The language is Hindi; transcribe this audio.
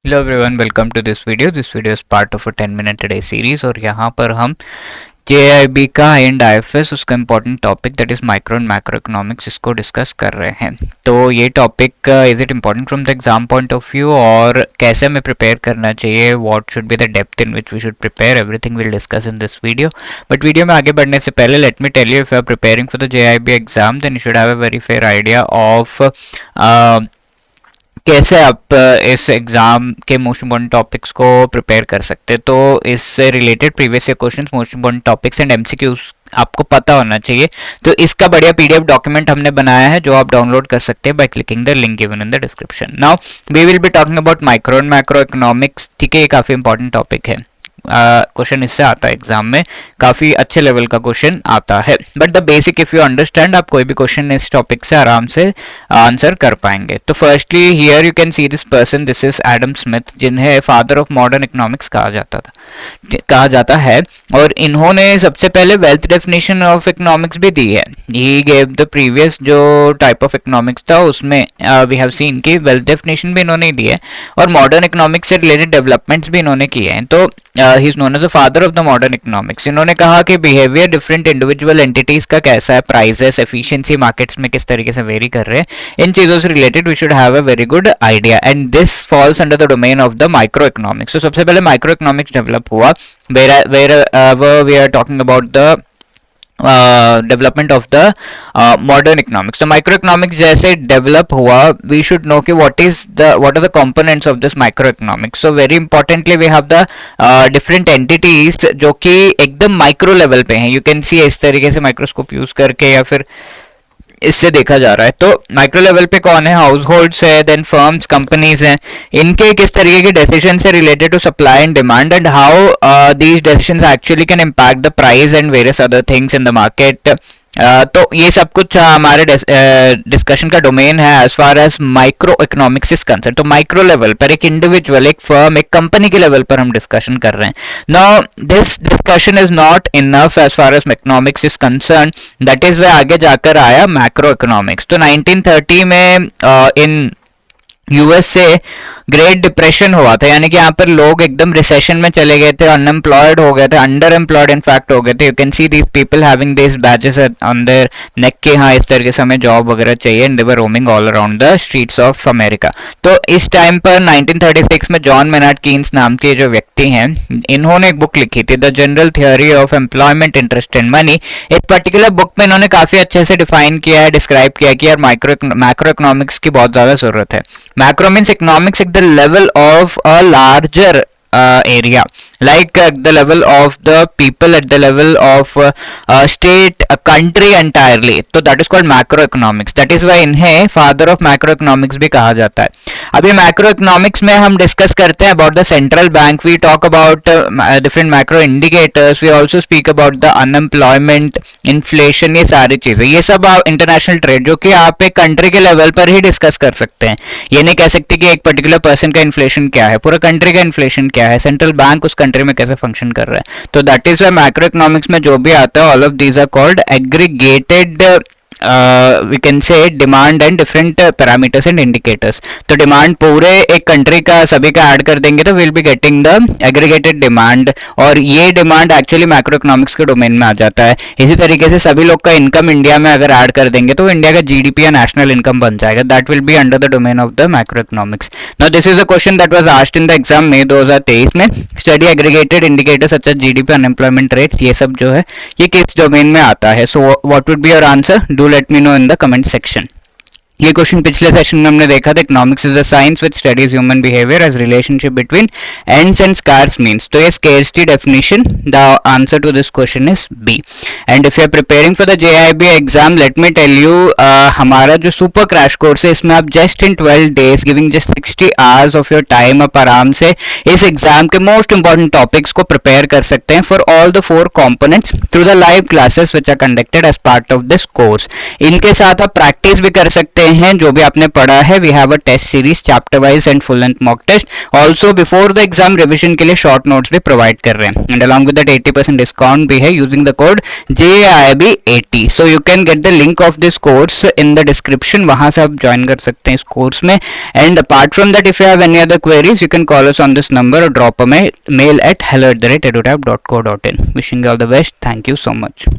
Hello everyone, welcome to this video. This video is part of a 10 minute day series और यहाँ पर हम जेआईबी का एंड आईएफएस उसका important topic that is micro and macro economics इसको डिस्कस कर रहे हैं। तो ये topic is it important from the exam point of view और कैसे हमें प्रिपेयर करना चाहिए, what should be the depth in which we should prepare, everything will discuss in this video. But video में आगे बढ़ने से पहले let me tell you, if you are preparing for the JAIIB exam then you should have a very fair idea of कैसे आप इस एग्जाम के मोस्ट इम्पॉर्टेंट टॉपिक्स को प्रिपेयर कर सकते हैं। तो इससे related previous year questions, most important topics and MCQs आपको पता होना चाहिए। तो इसका बढ़िया पीडीएफ डॉक्यूमेंट हमने बनाया है जो आप डाउनलोड कर सकते हैं by clicking the link given in the description. Now we will be talking about micro and macro economics. ठीक है, ये काफी इंपॉर्टेंट टॉपिक है। क्वेश्चन इससे आता है एग्जाम में, काफी अच्छे लेवल का क्वेश्चन आता है। But the basic if you understand, आप कोई भी क्वेश्चन इस टॉपिक से आराम से आंसर कर पाएंगे। तो firstly here you can see this person, this is Adam Smith, जिन्हें फादर ऑफ मॉडर्न इकोनॉमिक्स कहा जाता है। और इन्होंने सबसे पहले वेल्थ डेफिनेशन ऑफ इकोनॉमिक्स भी दी है। ही गेव द प्रीवियस जो टाइप ऑफ इकोनॉमिक्स था उसमें वी हैव सीन कि वेल्थ डेफिनेशन भी इन्होंने दी है और मॉडर्न इकोनॉमिक्स से रिलेटेड डेवलपमेंट्स भी इन्होंने किए हैं। तो he is known as the father of the modern economics. इन्होंने कहा कि बिहेवियर डिफरेंट इंडिविजुअल एंटिटीज का कैसा है, प्राइसेस, एफिशिएंसी मार्केट्स में किस तरीके से वेरी कर रहे हैं, इन चीजों से related we should have a very good idea and this falls under the domain of the micro economics. तो सबसे पहले माइक्रो इकोनॉमिक्स डेवलप हुआ where we are talking about the development of the modern economics. तो माइक्रो इकोनॉमिक्स जैसे डेवलप हुआ, वी शुड नो कि what are the components of this micro economics. So very importantly we have the different entities जो कि एकदम माइक्रो लेवल पे हैं। यू कैन सी इस तरीके से माइक्रोस्कोप यूज करके या फिर इससे देखा जा रहा है। तो माइक्रो लेवल पे कौन है, हाउस होल्ड्स है, देन फर्म्स, कंपनीज हैं। इनके किस तरीके के डिसीजन से related to supply and demand and how these decisions actually can impact the price and various other things in the market. तो ये सब कुछ हमारे डिस्कशन का डोमेन है as far as micro economics is concern. तो माइक्रो लेवल पर एक इंडिविजुअल, एक फर्म, एक कंपनी के लेवल पर हम डिस्कशन कर रहे हैं। Now this discussion is not enough as far as economics is concern, that is way आगे जाकर आया मैक्रो इकोनॉमिक्स। तो 1930 में इन यूएस से ग्रेट डिप्रेशन हुआ था, यानी कि यहाँ पर लोग एकदम रिसेशन में चले गए थे, अनएम्प्लॉयड हो गए थे, अंडर एम्प्लॉयड इनफैक्ट हो गए थे। You can see these people having this badges on their neck के हाँ इस तरीके से हमें जॉब वगैरह चाहिए, and they were roaming all around the streets of America. तो इस टाइम पर 1936 में जॉन मेनार्ड कीन्स नाम के जो व्यक्ति हैं, इन्होंने एक बुक लिखी थी, the general theory of employment, interest and money. इस पर्टिकुलर बुक में इन्होंने काफी अच्छे से डिफाइन किया है, डिस्क्राइब किया कि यार मैक्रो इकोनॉमिक्स की बहुत ज्यादा जरूरत है। Macro means economics at the level of a larger area, like the level of the people, at the level of state, a country entirely. तो that is called macroeconomics. That is why इन्हें father of macroeconomics भी कहा जाता है। अभी macroeconomics में हम डिस्कस करते हैं about the central bank, we talk about different macro indicators, we also speak about the unemployment, inflation, ये सारी चीजें, ये सब इंटरनेशनल ट्रेड जो कि आप एक कंट्री के लेवल पर ही डिस्कस कर सकते हैं। ये नहीं कह सकते कि एक पर्टिकुलर पर्सन का इन्फ्लेशन क्या है, पूरा कंट्री का इन्फ्लेशन क्या है, सेंट्रल बैंक उस कंट्री में कैसे फंक्शन कर रहा है। तो that is why macro economics में जो भी आता है, all of these are called aggregated we can say demand and different parameters and indicators. तो डिमांड पूरे एक कंट्री का सभी का ऐड कर देंगे तो will be getting the aggregated demand, और ये डिमांड एक्चुअली मैक्रो इकोनॉमिक्स के डोमेन में आ जाता है। इसी तरीके से सभी लोग का इनकम इंडिया में अगर ऐड कर देंगे तो इंडिया का जीडीपी या नेशनल इनकम बन जाएगा, that will be under the domain of the macro economics. Now this is a question that was asked in the exam May 2023 में, study aggregated indicators such as GDP, unemployment rates, ये सब जो है ये किस डोमेन में आता है। So what would be your answer, do let me know in the comment section. ये क्वेश्चन पिछले सेशन में हमने देखा था, economics is a science which studies human behaviour as relationship between ends and scarce means. तो ये scarcity definition, the answer to this question is B. And if you are preparing for the JAIIB exam, let me tell you, हमारा जो सुपर क्रैश कोर्स है इसमें आप just in 12 days giving just 60 hours of your time आप आराम से इस एग्जाम के मोस्ट इंपॉर्टेंट टॉपिक्स को प्रिपेयर कर सकते हैं for all the 4 components through the live classes which are conducted as part of this course. इनके साथ आप प्रैक्टिस भी कर सकते हैं हैं जो भी आपने पढ़ा है. We have a test series chapter wise and full length mock test. Also before the exam revision के लिए शॉर्ट नोट्स भी प्रोवाइड कर रहे हैं, and along with that 80% discount भी है using the code JAIB80. So you can get the link of this course in the description. वहां से आप ज्वाइन कर सकते हैं इस कोर्स में. And apart from that, if you have any other queries, you can call us on this number or drop a mail at hello@edutap.co.in. Wishing you all the best. Thank you so much.